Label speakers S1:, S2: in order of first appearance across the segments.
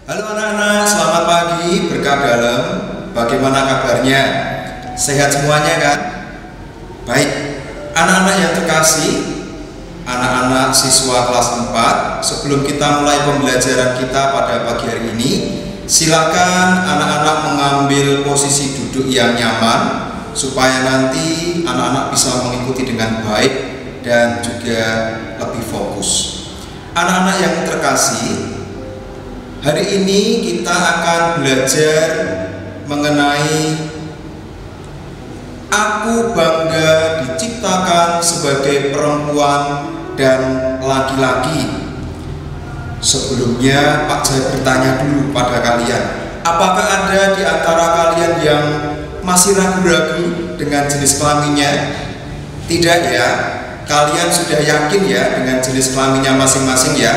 S1: Halo anak-anak, selamat pagi, berkah dalam. Bagaimana kabarnya? Sehat semuanya kan? Baik, anak-anak yang terkasih, anak-anak siswa kelas 4, sebelum kita mulai pembelajaran kita pada pagi hari ini, silakan anak-anak mengambil posisi duduk yang nyaman supaya nanti anak-anak bisa mengikuti dengan baik dan juga lebih fokus. Anak-anak yang terkasih, hari ini kita akan belajar mengenai aku bangga diciptakan sebagai perempuan dan laki-laki. Sebelumnya Pak Jaya bertanya dulu pada kalian, apakah ada di antara kalian yang masih ragu-ragu dengan jenis kelaminnya? Tidak ya, kalian sudah yakin ya dengan jenis kelaminnya masing-masing ya?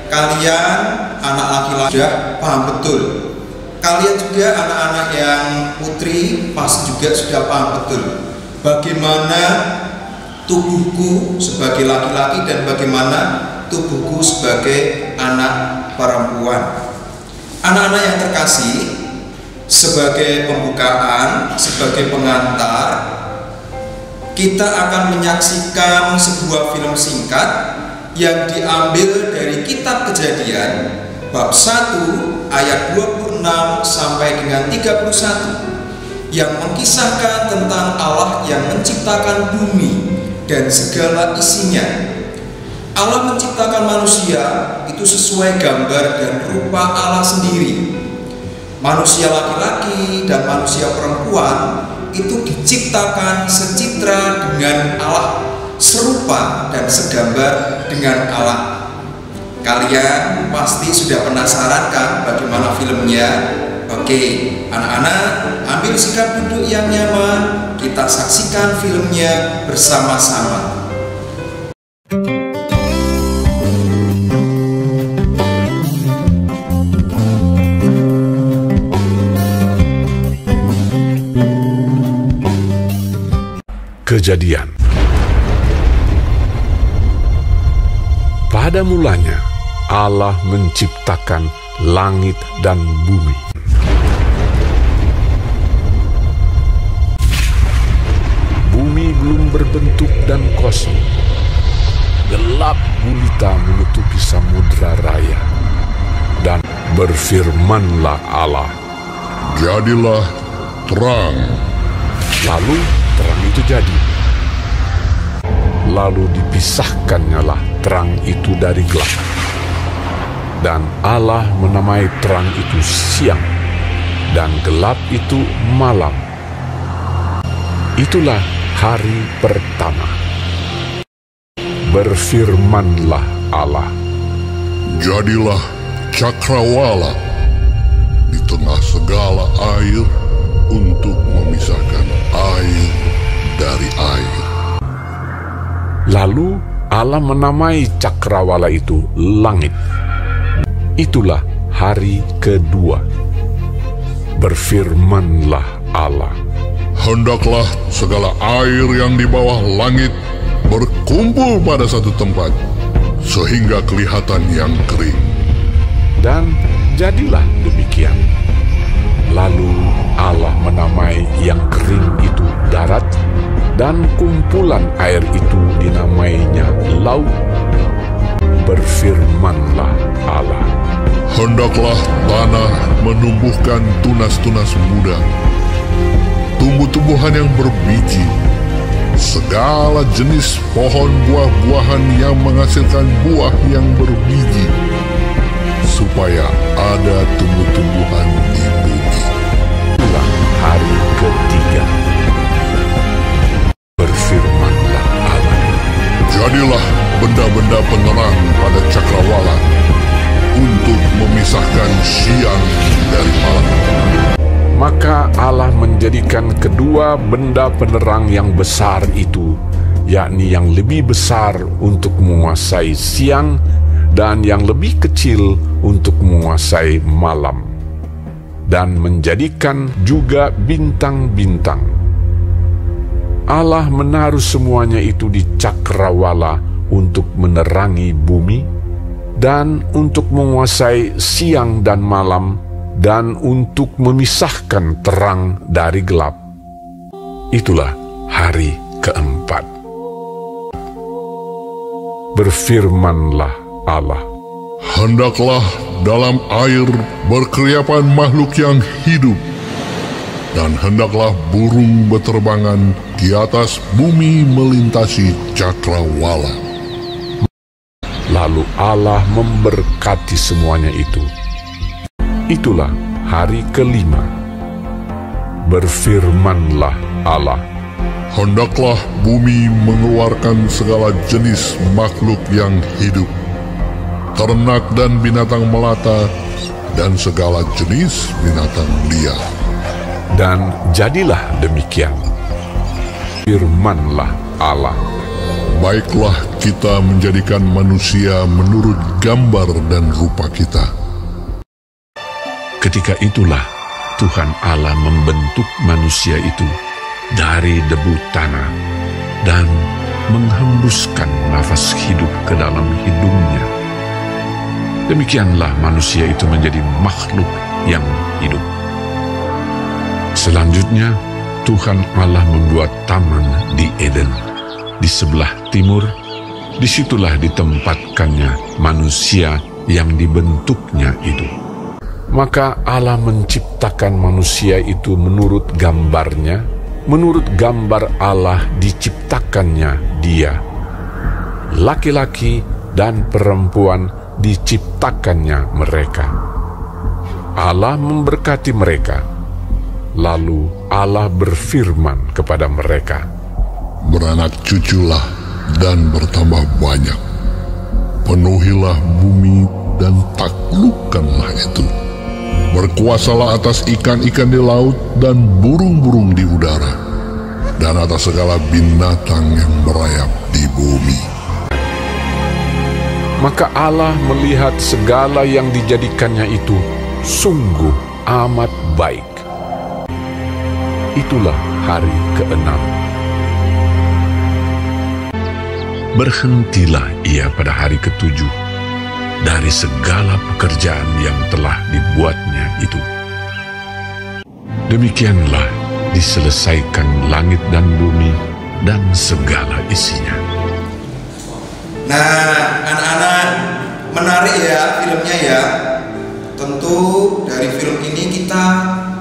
S1: Kalian anak laki-laki sudah paham betul. Kalian juga anak-anak yang putri pasti juga sudah paham betul bagaimana tubuhku sebagai laki-laki dan bagaimana tubuhku sebagai anak perempuan. Anak-anak yang terkasih, sebagai pembukaan, sebagai pengantar, kita akan menyaksikan sebuah film singkat yang diambil dari kitab Kejadian bab 1 ayat 26 sampai dengan 31 yang mengkisahkan tentang Allah yang menciptakan bumi dan segala isinya. Allah menciptakan manusia itu sesuai gambar dan rupa Allah sendiri. Manusia laki-laki dan manusia perempuan itu diciptakan secitra dengan Allah, serupa dan segambar dengan Allah. Kalian pasti sudah penasaran kan bagaimana filmnya? Oke, anak-anak ambil sikap duduk yang nyaman, kita saksikan filmnya bersama-sama.
S2: Kejadian. Pada mulanya Allah menciptakan langit dan bumi. Bumi belum berbentuk dan kosong. Gelap gulita menutupi samudra raya. Dan berfirmanlah Allah,
S3: "Jadilah terang."
S2: Lalu terang itu jadi. Lalu dipisahkannyalah terang itu dari gelap. Dan Allah menamai terang itu siang, dan gelap itu malam. Itulah hari pertama. Berfirmanlah Allah,
S3: "Jadilah cakrawala di tengah segala air untuk memisahkan air dari air."
S2: Lalu Allah menamai cakrawala itu langit. Itulah hari kedua. Berfirmanlah Allah,
S3: "Hendaklah segala air yang di bawah langit berkumpul pada satu tempat, sehingga kelihatan yang kering."
S2: Dan jadilah demikian. Lalu Allah menamai yang kering itu darat, dan kumpulan air itu dinamainya laut. Berfirmanlah Allah,
S3: "Hendaklah tanah menumbuhkan tunas-tunas muda, tumbuh-tumbuhan yang berbiji, segala jenis pohon buah-buahan yang menghasilkan buah yang berbiji, supaya ada tumbuh-tumbuhan di bumi."
S2: Itulah hari ketiga. Berfirmanlah Allah,
S3: "Jadilah benda-benda penerang pada cakrawala untuk memisahkan siang dari malam."
S2: Maka Allah menjadikan kedua benda penerang yang besar itu, yakni yang lebih besar untuk menguasai siang dan yang lebih kecil untuk menguasai malam, dan menjadikan juga bintang-bintang. Allah menaruh semuanya itu di cakrawala untuk menerangi bumi, dan untuk menguasai siang dan malam, dan untuk memisahkan terang dari gelap. Itulah hari keempat. Berfirmanlah Allah,
S3: Hendaklah dalam air berkeriapan makhluk yang hidup, dan hendaklah burung beterbangan di atas bumi melintasi cakrawala.
S2: Lalu Allah memberkati semuanya itu. Itulah hari kelima. Berfirmanlah Allah,
S3: Hendaklah bumi mengeluarkan segala jenis makhluk yang hidup, ternak dan binatang melata, dan segala jenis binatang liar.
S2: dan jadilah demikian. Firmanlah Allah,
S3: Baiklah kita menjadikan manusia menurut gambar dan rupa kita.
S2: ketika itulah Tuhan Allah membentuk manusia itu dari debu tanah dan menghembuskan nafas hidup ke dalam hidungnya. Demikianlah manusia itu menjadi makhluk yang hidup. Selanjutnya, Tuhan Allah membuat taman di Eden. Di sebelah timur, disitulah ditempatkannya manusia yang dibentuknya itu. Maka Allah menciptakan manusia itu menurut gambarnya, menurut gambar Allah diciptakannya dia. Laki-laki dan perempuan diciptakannya mereka. Allah memberkati mereka. Lalu Allah berfirman kepada mereka,
S3: Beranak cuculah dan bertambah banyak. Penuhilah bumi dan taklukkanlah itu. Berkuasalah atas ikan-ikan di laut dan burung-burung di udara, dan atas segala binatang yang merayap di bumi.
S2: maka Allah melihat segala yang dijadikannya itu sungguh amat baik. Itulah hari ke-6. Berhentilah ia pada hari ke-7 dari segala pekerjaan yang telah dibuatnya itu. Demikianlah diselesaikan langit dan bumi dan segala isinya.
S1: Nah, anak-anak, menarik ya filmnya ya. Tentu dari film ini kita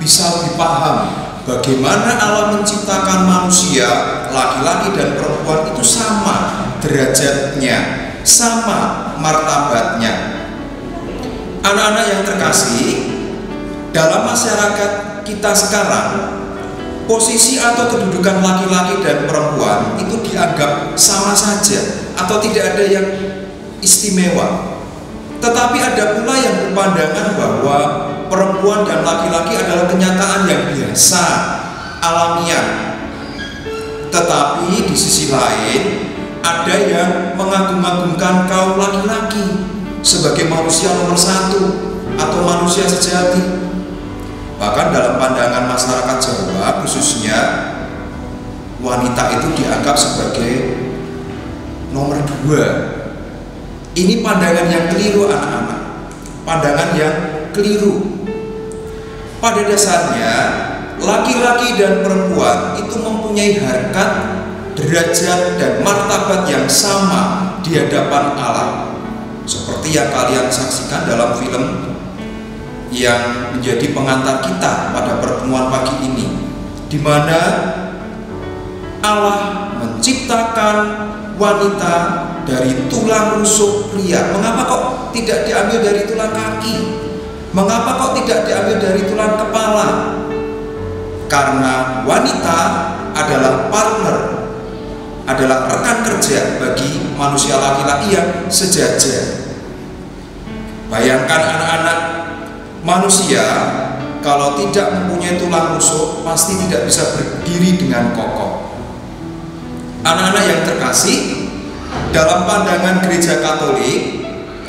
S1: bisa lebih paham bagaimana Allah menciptakan manusia, laki-laki dan perempuan itu sama derajatnya, sama martabatnya. Anak-anak yang terkasih, dalam masyarakat kita sekarang, posisi atau kedudukan laki-laki dan perempuan itu dianggap sama saja atau tidak ada yang istimewa. Tetapi ada pula yang berpandangan bahwa perempuan dan laki-laki adalah kenyataan yang biasa, alamiah. Tetapi di sisi lain ada yang mengagung-agungkan kaum laki-laki sebagai manusia nomor satu atau manusia sejati. Bahkan dalam pandangan masyarakat Jawa khususnya, wanita itu dianggap sebagai nomor 2. Ini pandangan yang keliru anak-anak, pandangan yang keliru. Pada dasarnya laki-laki dan perempuan itu mempunyai harkat, derajat dan martabat yang sama di hadapan Allah. Seperti yang kalian saksikan dalam film yang menjadi pengantar kita pada pertemuan pagi ini, di mana Allah menciptakan wanita dari tulang rusuk pria. Mengapa kok tidak diambil dari tulang kaki? Mengapa kok tidak diambil dari tulang kepala? Karena wanita adalah partner, adalah rekan kerja bagi manusia laki-laki yang sejajar. Bayangkan anak-anak, manusia kalau tidak mempunyai tulang rusuk pasti tidak bisa berdiri dengan kokoh. Anak-anak yang terkasih, dalam pandangan gereja Katolik,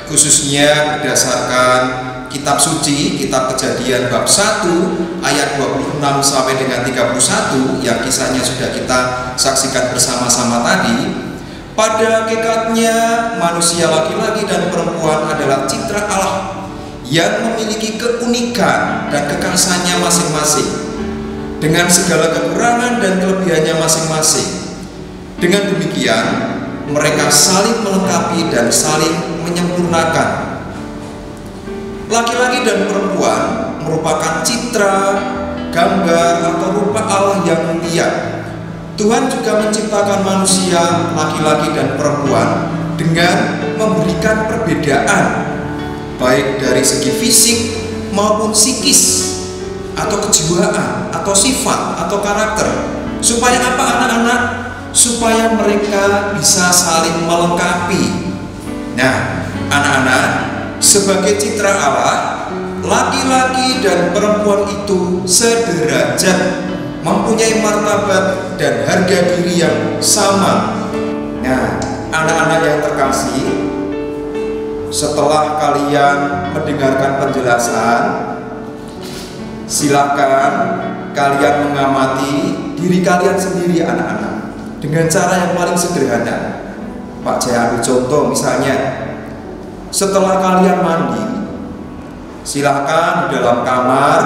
S1: khususnya berdasarkan kitab suci, kitab Kejadian bab 1 ayat 26 sampai dengan 31 yang kisahnya sudah kita saksikan bersama-sama tadi, Pada hakikatnya, manusia laki-laki dan perempuan adalah citra Allah yang memiliki keunikan dan kekhasannya masing-masing, dengan segala kekurangan dan kelebihannya masing-masing. Dengan demikian, mereka saling melengkapi dan saling menyempurnakan. Laki-laki dan perempuan merupakan citra, gambar, atau rupa Allah yang mulia. Tuhan juga menciptakan manusia laki-laki dan perempuan dengan memberikan perbedaan, baik dari segi fisik maupun psikis, atau kejiwaan, atau sifat, atau karakter. Supaya apa anak-anak? Supaya mereka bisa saling melengkapi. Nah, anak-anak, sebagai citra Allah, laki-laki dan perempuan itu sederajat, mempunyai martabat dan harga diri yang sama. Nah, anak-anak yang terkasih, setelah kalian mendengarkan penjelasan, silakan kalian mengamati diri kalian sendiri, anak-anak, dengan cara yang paling sederhana. Pak Jaya ambil contoh, misalnya setelah kalian mandi, silakan di dalam kamar,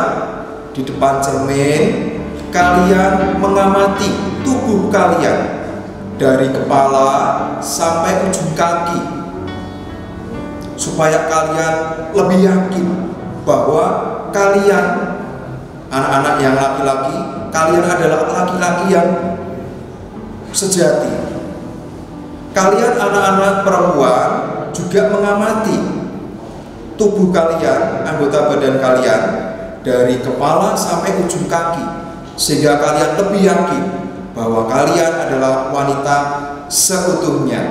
S1: di depan cermin, kalian mengamati tubuh kalian dari kepala sampai ujung kaki, supaya kalian lebih yakin bahwa kalian, anak-anak yang laki-laki, kalian adalah laki-laki yang sejati. Kalian anak-anak perempuan juga mengamati tubuh kalian, anggota badan kalian dari kepala sampai ujung kaki, sehingga kalian lebih yakin bahwa kalian adalah wanita seutuhnya.